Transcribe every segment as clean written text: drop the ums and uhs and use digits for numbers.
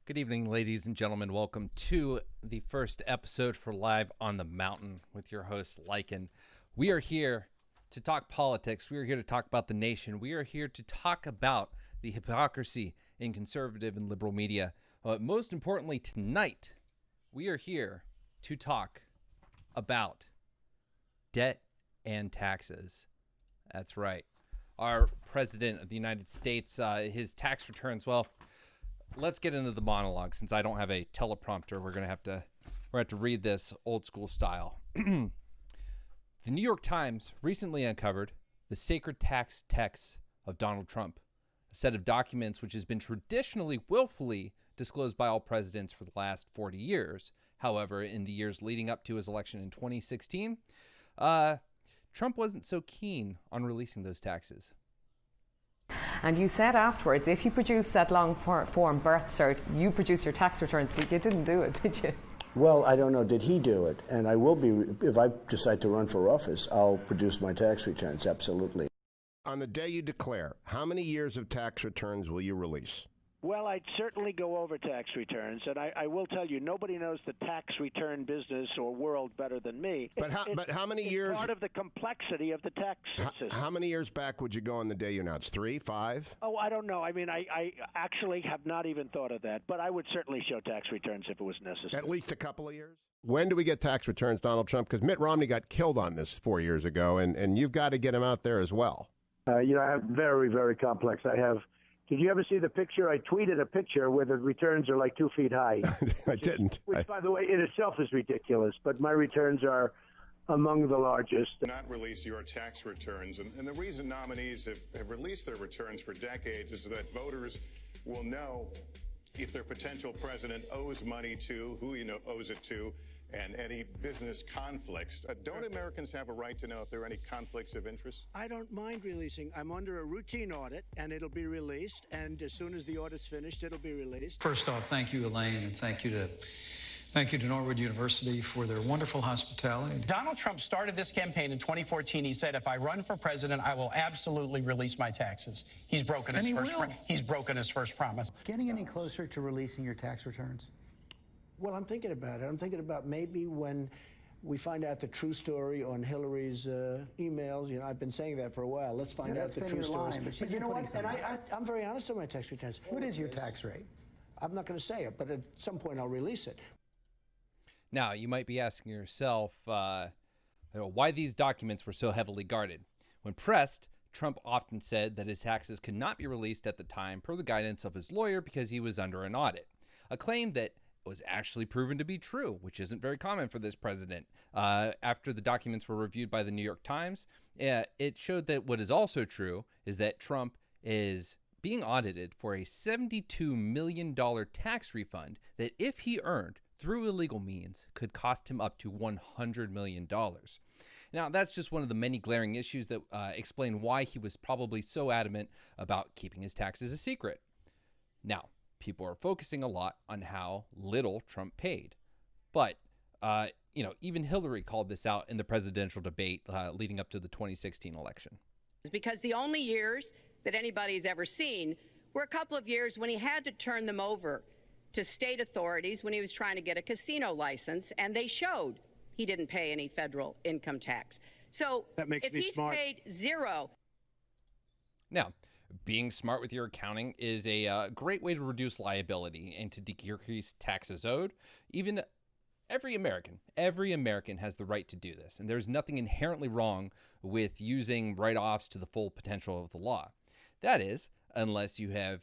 Good evening, ladies and gentlemen. Welcome to the first episode for Live on the Mountain with your host, Lycan. We are here to talk politics. We are here to talk about the nation. We are here to talk about the hypocrisy in conservative and liberal media. Most importantly, tonight, we are here to talk about debt and taxes. That's right. Our president of the United States, his tax returns, well, let's get into the monologue. Since I don't have a teleprompter, we're going to have to read this old school style. The New York Times recently uncovered the sacred tax texts of Donald Trump, a set of documents which has been traditionally willfully disclosed by all presidents for the last 40 years. However, in the years leading up to his election in 2016, Trump wasn't so keen on releasing those taxes. And you said afterwards, if you produce that long form birth cert, you produce your tax returns, but you didn't do it, did you? Well, I don't know. Did he do it? And I will be, if I decide to run for office, I'll produce my tax returns, absolutely. On the day you declare, how many years of tax returns will you release? Well, I'd certainly go over tax returns, and I will tell you, nobody knows the tax return business or world better than me. But how many years? Part of the complexity of the tax system. How many years back would you go on the day you announced? 3, 5? Oh, I don't know. I mean, I actually have not even thought of that, but I would certainly show tax returns if it was necessary. At least a couple of years? When do we get tax returns, Donald Trump? Because Mitt Romney got killed on this 4 years ago, and you've got to get him out there as well. I have very, very complex. Did you ever see the picture? I tweeted a picture where the returns are like 2 feet high. I didn't. Which, by the way, in itself is ridiculous, but my returns are among the largest. Not release your tax returns. And the reason nominees have released their returns for decades is that voters will know if their potential president owes money to, who owes it to, and any business conflicts. Don't Americans have a right to know if there are any conflicts of interest? I don't mind releasing. I'm under a routine audit, and it'll be released, and as soon as the audit's finished, it'll be released. First off, thank you, Elaine, and thank you to Norwood University for their wonderful hospitality. Donald Trump started this campaign in 2014. He said, if I run for president, I will absolutely release my taxes. He's broken his first promise. Getting any closer to releasing your tax returns? Well, I'm thinking about it. I'm thinking about maybe when we find out the true story on Hillary's emails. I've been saying that for a while. Let's find out the true story. But you know what? And I'm very honest on my tax returns. What is your tax rate? I'm not going to say it, but at some point I'll release it. Now, you might be asking yourself why these documents were so heavily guarded. When pressed, Trump often said that his taxes could not be released at the time per the guidance of his lawyer because he was under an audit, a claim that was actually proven to be true, which isn't very common for this president. After the documents were reviewed by the New York Times, it showed that what is also true is that Trump is being audited for a $72 million tax refund that, if he earned through illegal means, could cost him up to $100 million. Now, that's just one of the many glaring issues that explain why he was probably so adamant about keeping his taxes a secret. Now, people are focusing a lot on how little Trump paid. But, even Hillary called this out in the presidential debate leading up to the 2016 election. Because the only years that anybody's ever seen were a couple of years when he had to turn them over to state authorities when he was trying to get a casino license, and they showed he didn't pay any federal income tax. So if he's paid zero. Now, being smart with your accounting is a great way to reduce liability and to decrease taxes owed. Even every American has the right to do this, and there's nothing inherently wrong with using write-offs to the full potential of the law. That is, unless you have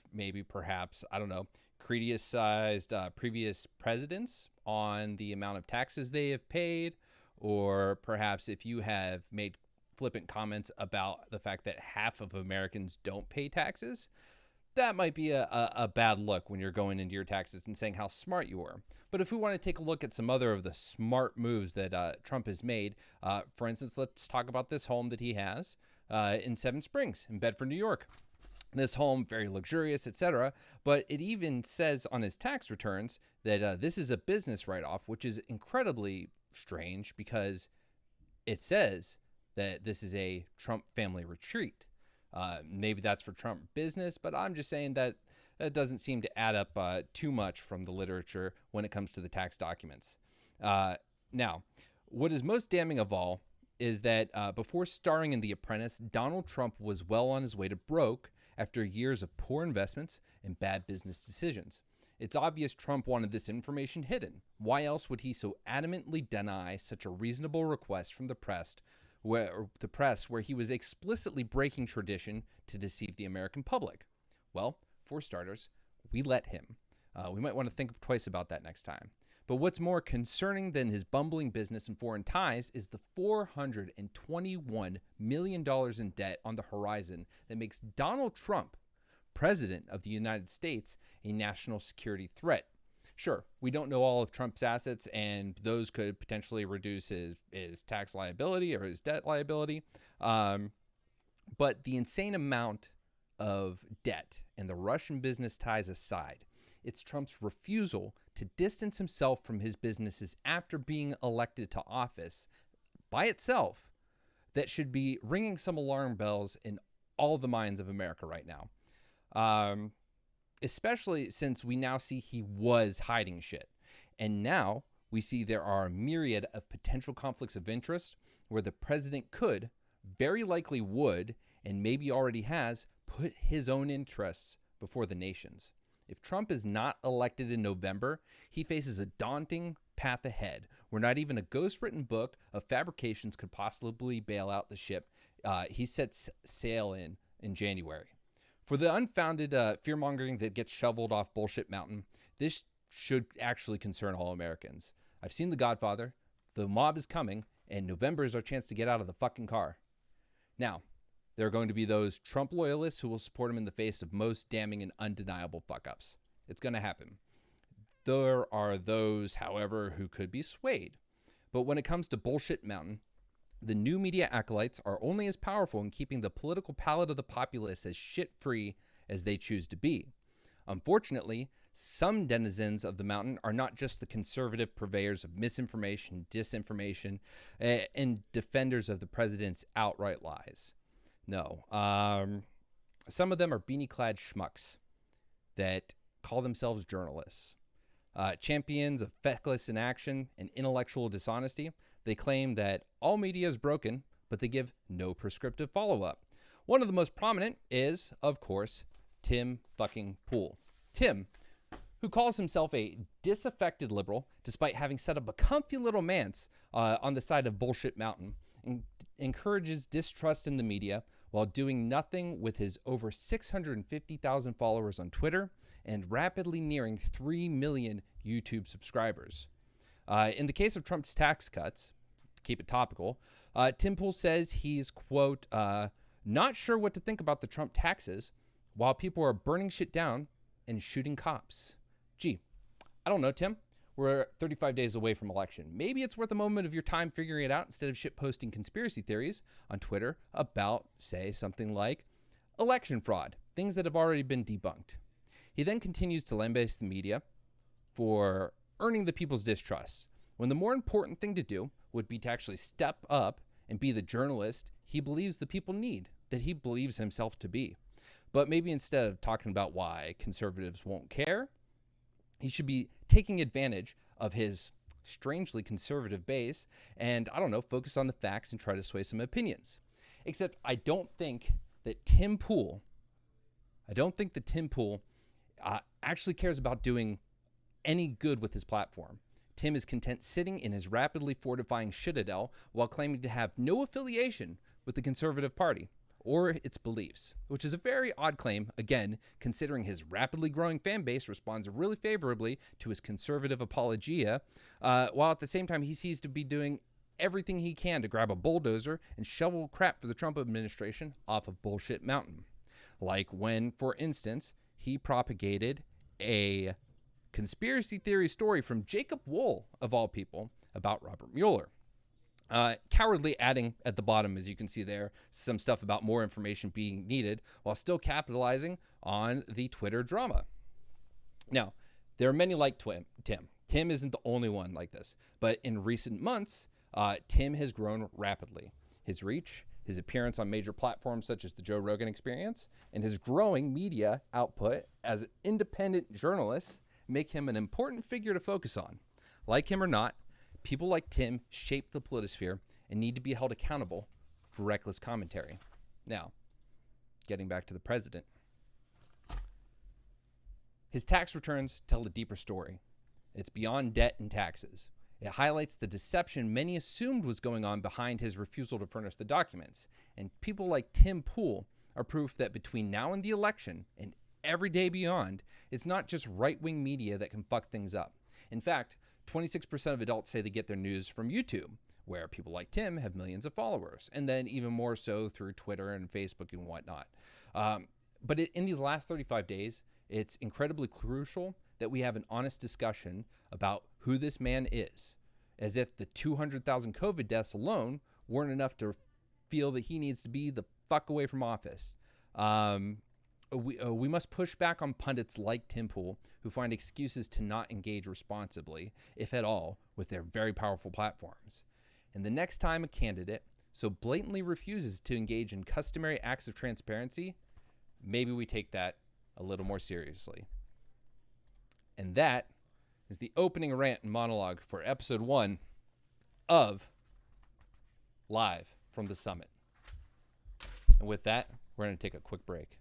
perhaps, criticized previous presidents on the amount of taxes they have paid, or perhaps if you have made flippant comments about the fact that half of Americans don't pay taxes. That might be a bad look when you're going into your taxes and saying how smart you were. But if we want to take a look at some other of the smart moves that Trump has made, for instance, let's talk about this home that he has in Seven Springs in Bedford, New York. This home, very luxurious, etc. But it even says on his tax returns that this is a business write-off, which is incredibly strange because it says that this is a Trump family retreat. Maybe that's for Trump business, but I'm just saying that That doesn't seem to add up too much from the literature when it comes to the tax documents. Now, what is most damning of all is that before starring in The Apprentice, Donald Trump was well on his way to broke after years of poor investments and bad business decisions. It's obvious Trump wanted this information hidden. Why else would he so adamantly deny such a reasonable request from the press where he was explicitly breaking tradition to deceive the American public? Well, for starters, we let him. We might want to think twice about that next time. But what's more concerning than his bumbling business and foreign ties is the $421 million in debt on the horizon that makes Donald Trump, President of the United States, a national security threat. Sure, we don't know all of Trump's assets, and those could potentially reduce his tax liability or his debt liability. But the insane amount of debt and the Russian business ties aside, it's Trump's refusal to distance himself from his businesses after being elected to office by itself that should be ringing some alarm bells in all the minds of America right now. Especially since we now see he was hiding shit. And now we see there are a myriad of potential conflicts of interest where the president could, very likely would, and maybe already has, put his own interests before the nation's. If Trump is not elected in November, he faces a daunting path ahead where not even a ghost-written book of fabrications could possibly bail out the ship he sets sail in January. For the unfounded fear-mongering that gets shoveled off Bullshit Mountain, this should actually concern all Americans. I've seen The Godfather, the mob is coming, and November is our chance to get out of the fucking car. Now, there are going to be those Trump loyalists who will support him in the face of most damning and undeniable fuck-ups. It's going to happen. There are those, however, who could be swayed. But when it comes to Bullshit Mountain, the new media acolytes are only as powerful in keeping the political palate of the populace as shit-free as they choose to be. Unfortunately, some denizens of the mountain are not just the conservative purveyors of misinformation, disinformation, and defenders of the president's outright lies. No. Some of them are beanie-clad schmucks that call themselves journalists. Champions of feckless inaction and intellectual dishonesty, they claim that all media is broken, but they give no prescriptive follow-up. One of the most prominent is, of course, Tim fucking Pool. Tim, who calls himself a disaffected liberal, despite having set up a comfy little manse on the side of Bullshit Mountain, and encourages distrust in the media while doing nothing with his over 650,000 followers on Twitter and rapidly nearing 3 million YouTube subscribers. In the case of Trump's tax cuts, to keep it topical, Tim Pool says he's, quote, not sure what to think about the Trump taxes while people are burning shit down and shooting cops. Gee, I don't know, Tim. We're 35 days away from election. Maybe it's worth a moment of your time figuring it out instead of shit-posting conspiracy theories on Twitter about, say, something like election fraud, things that have already been debunked. He then continues to lambaste the media for earning the people's distrust, when the more important thing to do would be to actually step up and be the journalist he believes the people need, that he believes himself to be. But maybe instead of talking about why conservatives won't care, he should be taking advantage of his strangely conservative base and, I don't know, focus on the facts and try to sway some opinions. Except I don't think that Tim Pool actually cares about doing any good with his platform. Tim is content sitting in his rapidly fortifying citadel while claiming to have no affiliation with the Conservative Party or its beliefs, which is a very odd claim, again, considering his rapidly growing fan base responds really favorably to his conservative apologia, while at the same time he seems to be doing everything he can to grab a bulldozer and shovel crap for the Trump administration off of Bullshit Mountain. Like when, for instance, he propagated a conspiracy theory story from Jacob Wohl, of all people, about Robert Mueller. Cowardly adding at the bottom, as you can see there, some stuff about more information being needed while still capitalizing on the Twitter drama. Now, there are many like Tim. Tim isn't the only one like this, but in recent months, Tim has grown rapidly. His reach his appearance on major platforms such as the Joe Rogan Experience, and his growing media output as an independent journalist make him an important figure to focus on. Like him or not, people like Tim shape the politisphere and need to be held accountable for reckless commentary. Now, getting back to the president. His tax returns tell a deeper story. It's beyond debt and taxes. It highlights the deception many assumed was going on behind his refusal to furnish the documents. And people like Tim Pool are proof that between now and the election and every day beyond, it's not just right-wing media that can fuck things up. In fact, 26% of adults say they get their news from YouTube, where people like Tim have millions of followers, and then even more so through Twitter and Facebook and whatnot. But in these last 35 days, it's incredibly crucial that we have an honest discussion about who this man is, as if the 200,000 COVID deaths alone weren't enough to feel that he needs to be the fuck away from office. We must push back on pundits like Tim Pool, who find excuses to not engage responsibly, if at all, with their very powerful platforms. And the next time a candidate so blatantly refuses to engage in customary acts of transparency, maybe we take that a little more seriously. And that is the opening rant and monologue for episode 1 of Live from the Summit. And with that, we're going to take a quick break.